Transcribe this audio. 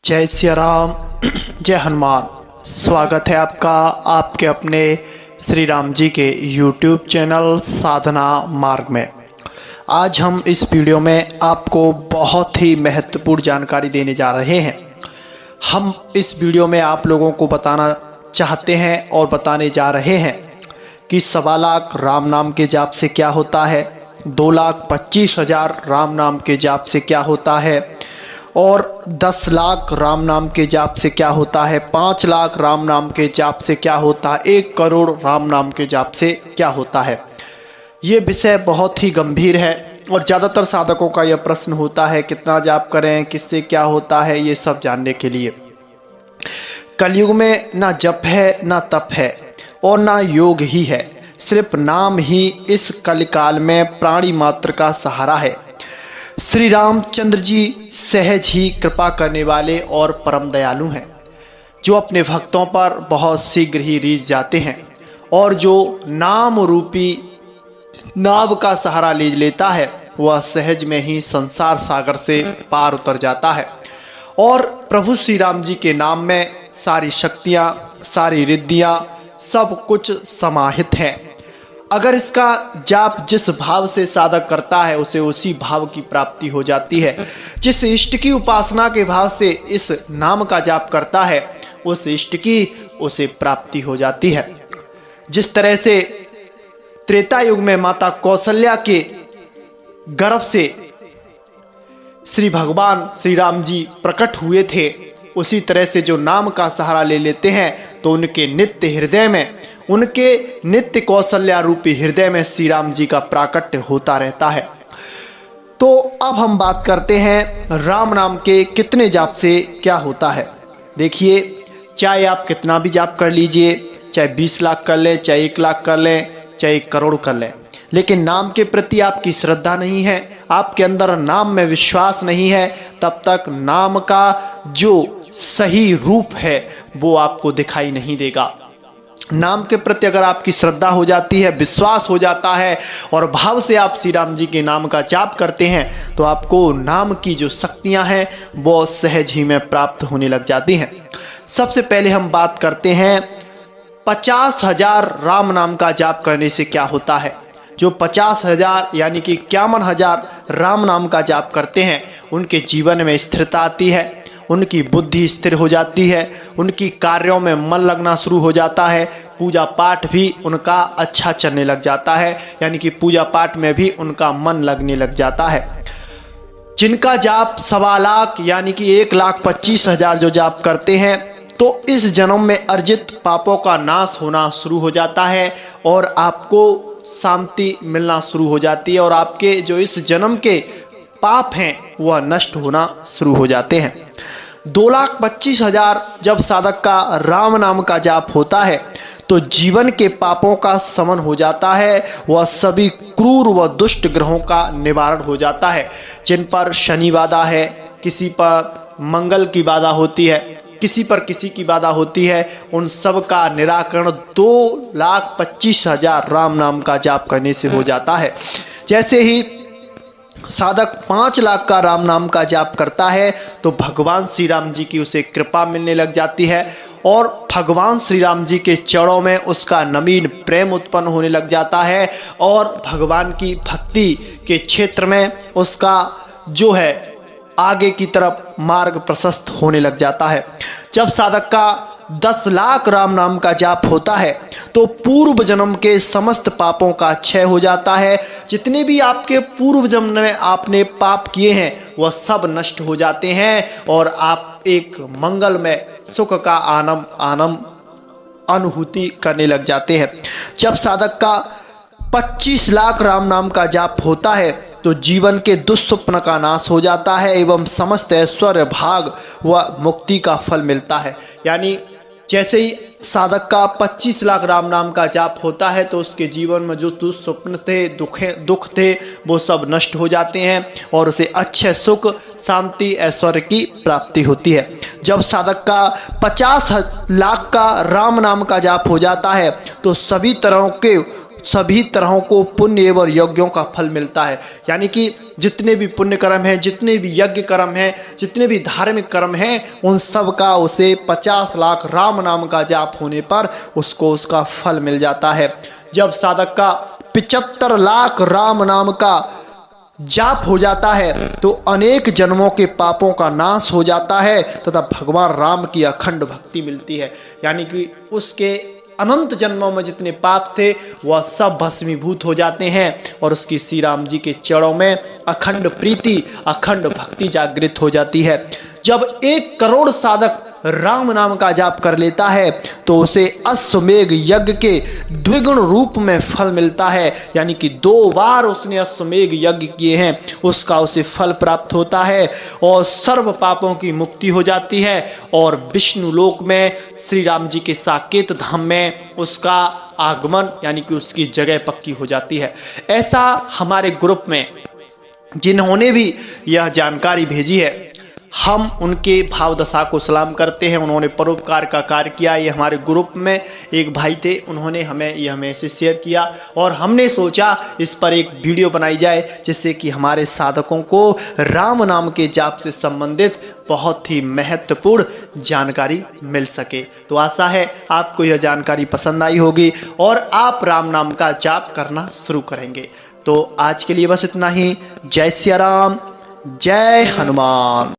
जय सिया राम। जय हनुमान। स्वागत है आपका आपके अपने श्री राम जी के YouTube चैनल साधना मार्ग में। आज हम इस वीडियो में आपको बहुत ही महत्वपूर्ण जानकारी देने जा रहे हैं। हम इस वीडियो में आप लोगों को बताना चाहते हैं और बताने जा रहे हैं कि 1.25 लाख राम नाम के जाप से क्या होता है, 2,25,000 राम नाम के जाप से क्या होता है, और 10 लाख राम नाम के जाप से क्या होता है, 5 लाख राम नाम के जाप से क्या होता है, 1 करोड़ राम नाम के जाप से क्या होता है। ये विषय बहुत ही गंभीर है और ज़्यादातर साधकों का यह प्रश्न होता है कितना जाप करें, किससे क्या होता है, ये सब जानने के लिए। कलयुग में ना जप है, ना तप है और ना योग ही है, सिर्फ नाम ही इस कलिकाल में प्राणी मात्र का सहारा है। श्री रामचंद्र जी सहज ही कृपा करने वाले और परम दयालु हैं, जो अपने भक्तों पर बहुत शीघ्र ही रीझ जाते हैं और जो नाम रूपी नाव का सहारा ले लेता है वह सहज में ही संसार सागर से पार उतर जाता है। और प्रभु श्री राम जी के नाम में सारी शक्तियाँ, सारी रिद्धियाँ, सब कुछ समाहित है। अगर इसका जाप जिस भाव से साधक करता है उसे उसी भाव की प्राप्ति हो जाती है। जिस इष्ट की उपासना के भाव से इस नाम का जाप करता है उस इष्ट की उसे प्राप्ति हो जाती है। जिस तरह से त्रेता युग में माता कौशल्या के गर्भ से श्री भगवान श्री राम जी प्रकट हुए थे, उसी तरह से जो नाम का सहारा ले लेते हैं तो उनके नित्य हृदय में, उनके नित्य कौशल्या रूपी हृदय में श्री राम जी का प्राकट्य होता रहता है। तो अब हम बात करते हैं राम नाम के कितने जाप से क्या होता है। देखिए, चाहे आप कितना भी जाप कर लीजिए, चाहे 20 लाख कर लें, चाहे 1 लाख कर लें, चाहे 1 करोड़ कर लें, लेकिन नाम के प्रति आपकी श्रद्धा नहीं है, आपके अंदर नाम में विश्वास नहीं है, तब तक नाम का जो सही रूप है वो आपको दिखाई नहीं देगा। नाम के प्रति अगर आपकी श्रद्धा हो जाती है, विश्वास हो जाता है और भाव से आप श्री राम जी के नाम का जाप करते हैं तो आपको नाम की जो शक्तियां हैं वो सहज ही में प्राप्त होने लग जाती हैं। सबसे पहले हम बात करते हैं 50,000 राम नाम का जाप करने से क्या होता है। जो 50,000 यानी कि 51,000 राम नाम का जाप करते हैं उनके जीवन में स्थिरता आती है, उनकी बुद्धि स्थिर हो जाती है, उनकी कार्यों में मन लगना शुरू हो जाता है, पूजा पाठ भी उनका अच्छा चलने लग जाता है, यानी कि पूजा पाठ में भी उनका मन लगने लग जाता है। जिनका जाप 1.25 लाख यानी कि 1,25,000 जो जाप करते हैं तो इस जन्म में अर्जित पापों का नाश होना शुरू हो जाता है और आपको शांति मिलना शुरू हो जाती है और आपके जो इस जन्म के पाप हैं वह नष्ट होना शुरू हो जाते हैं। 2,25,000 जब साधक का राम नाम का जाप होता है तो जीवन के पापों का शमन हो जाता है, वह सभी क्रूर व दुष्ट ग्रहों का निवारण हो जाता है। जिन पर शनि बाधा है, किसी पर मंगल की बाधा होती है, किसी पर किसी की बाधा होती है, उन सब का निराकरण 2,25,000 राम नाम का जाप करने से हो जाता है। जैसे ही साधक 5 लाख का राम नाम का जाप करता है तो भगवान श्री राम जी की उसे कृपा मिलने लग जाती है और भगवान श्री राम जी के चरणों में उसका नवीन प्रेम उत्पन्न होने लग जाता है और भगवान की भक्ति के क्षेत्र में उसका जो है आगे की तरफ मार्ग प्रशस्त होने लग जाता है। जब साधक का 10 लाख राम नाम का जाप होता है तो पूर्व जन्म के समस्त पापों का क्षय हो जाता है। जितने भी आपके पूर्व जन्म में आपने पाप किए हैं वह सब नष्ट हो जाते हैं और आप एक मंगलमय सुख का आनंद अनुभूति करने लग जाते हैं। जब साधक का 25 लाख राम नाम का जाप होता है तो जीवन के दुष्स्वप्न का नाश हो जाता है एवं समस्त ऐश्वर्य भाग व मुक्ति का फल मिलता है। यानी जैसे ही साधक का 25 लाख राम नाम का जाप होता है तो उसके जीवन में जो दुष्स्वप्न थे, दुख थे, वो सब नष्ट हो जाते हैं और उसे अच्छे सुख, शांति, ऐश्वर्य की प्राप्ति होती है। जब साधक का 50 लाख का राम नाम का जाप हो जाता है तो सभी तरहों को पुण्य एवं यज्ञों का फल मिलता है। यानी कि जितने भी पुण्य कर्म हैं, जितने भी यज्ञ कर्म हैं, जितने भी धार्मिक कर्म हैं, उन सब का उसे 50 लाख राम नाम का जाप होने पर उसको उसका फल मिल जाता है। जब साधक का 75 लाख राम नाम का जाप हो जाता है तो अनेक जन्मों के पापों का नाश हो जाता है तथा भगवान राम की अखंड भक्ति मिलती है। यानी कि उसके अनंत जन्मों में जितने पाप थे वह सब भस्मीभूत हो जाते हैं और उसकी श्री राम जी के चरणों में अखंड प्रीति, अखंड भक्ति जागृत हो जाती है। जब 1 करोड़ साधक राम नाम का जाप कर लेता है तो उसे अश्वमेघ यज्ञ के द्विगुण रूप में फल मिलता है। यानी कि 2 बार उसने अश्वमेघ यज्ञ किए हैं, उसका उसे फल प्राप्त होता है और सर्व पापों की मुक्ति हो जाती है और विष्णु लोक में श्री राम जी के साकेत धाम में उसका आगमन यानी कि उसकी जगह पक्की हो जाती है। ऐसा हमारे ग्रुप में जिन्होंने भी यह जानकारी भेजी है, हम उनके भाव दशा को सलाम करते हैं। उन्होंने परोपकार का कार्य किया। ये हमारे ग्रुप में एक भाई थे, उन्होंने हमें यह मैसेज शेयर किया और हमने सोचा इस पर एक वीडियो बनाई जाए जिससे कि हमारे साधकों को राम नाम के जाप से संबंधित बहुत ही महत्वपूर्ण जानकारी मिल सके। तो आशा है आपको यह जानकारी पसंद आई होगी और आप राम नाम का जाप करना शुरू करेंगे। तो आज के लिए बस इतना ही। जय सिया राम, जय हनुमान।